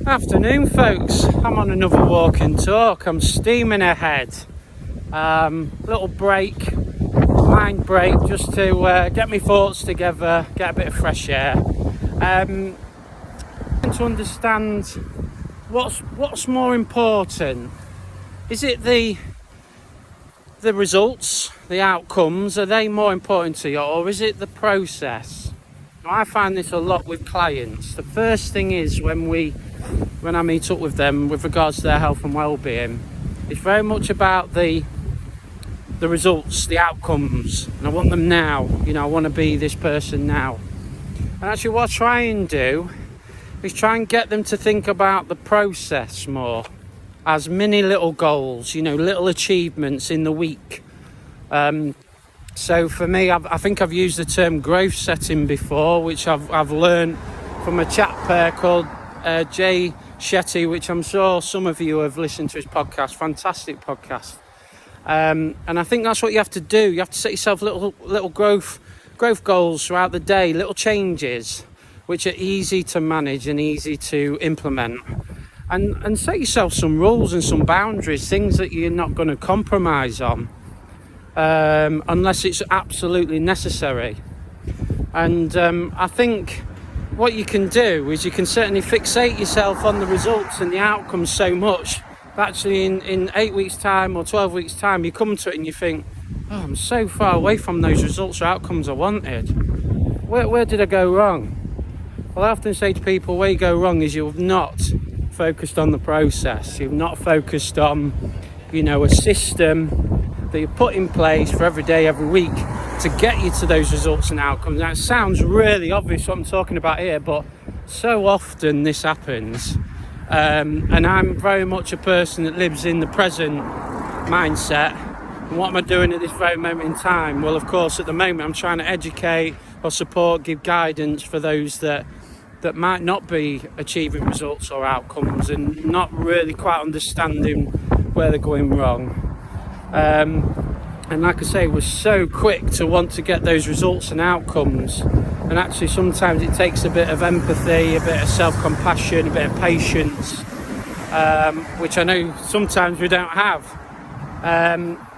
Afternoon, folks. I'm on another walk and talk. I'm steaming ahead. Little break, mind break, just to get my thoughts together, get a bit of fresh air. To understand what's more important. Is it the results, the outcomes? Are they more important to you, or is it the process? Now, I find this a lot with clients. The first thing is when I meet up with them with regards to their health and well-being, it's very much about the results, the outcomes, and I want them now. I want to be this person now. And actually what I try and do is try and get them to think about the process more, as many little goals, little achievements in the week. So for me, I think I've used the term growth setting before, which I've learned from a chap called Jay Shetty, which I'm sure some of you have listened to his podcast. Fantastic podcast. And I think that's what you have to do. You have to set yourself little growth goals throughout the day, little changes which are easy to manage and easy to implement. And set yourself some rules and some boundaries, things that you're not going to compromise on unless it's absolutely necessary. And I think what you can do is you can certainly fixate yourself on the results and the outcomes so much that actually in 8 weeks time or 12 weeks time you come to it and you think, oh, I'm so far away from those results or outcomes I wanted. Where did I go wrong? Well, I often say to people, where you go wrong is you've not focused on the process. You've not focused on a system that you put in place for every day, every week to get you to those results and outcomes. Now, it sounds really obvious what I'm talking about here, but so often this happens. And I'm very much a person that lives in the present mindset. And what am I doing at this very moment in time? Well, of course, at the moment, I'm trying to educate or support, give guidance for those that might not be achieving results or outcomes and not really quite understanding where they're going wrong. And like I say, we're so quick to want to get those results and outcomes, and actually sometimes it takes a bit of empathy, a bit of self-compassion, a bit of patience, which I know sometimes we don't have.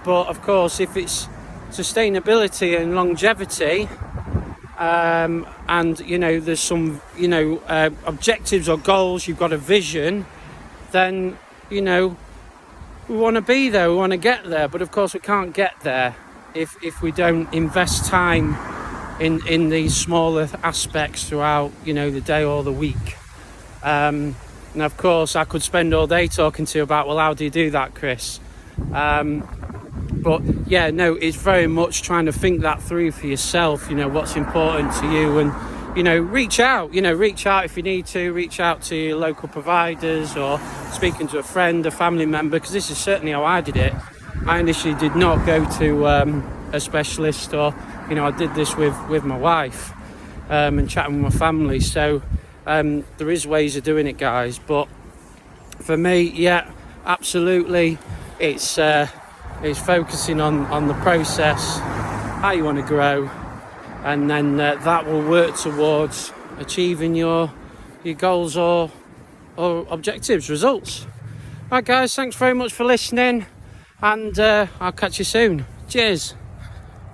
But of course, if it's sustainability and longevity, and there's some objectives or goals, you've got a vision, then we want to be there, we want to get there, but of course we can't get there if we don't invest time in these smaller aspects throughout the day or the week. And of course I could spend all day talking to you about, well, how do you do that, Chris? But yeah, no, it's very much trying to think that through for yourself, what's important to you, and reach out if you need to, reach out to your local providers or speaking to a friend, a family member, because this is certainly how I did it. I initially did not go to a specialist, or I did this with my wife and chatting with my family. So there is ways of doing it, guys, but for me, yeah, absolutely, it's focusing on the process, how you want to grow, and then that will work towards achieving your goals or objectives, results. Right, guys, thanks very much for listening, and I'll catch you soon. Cheers.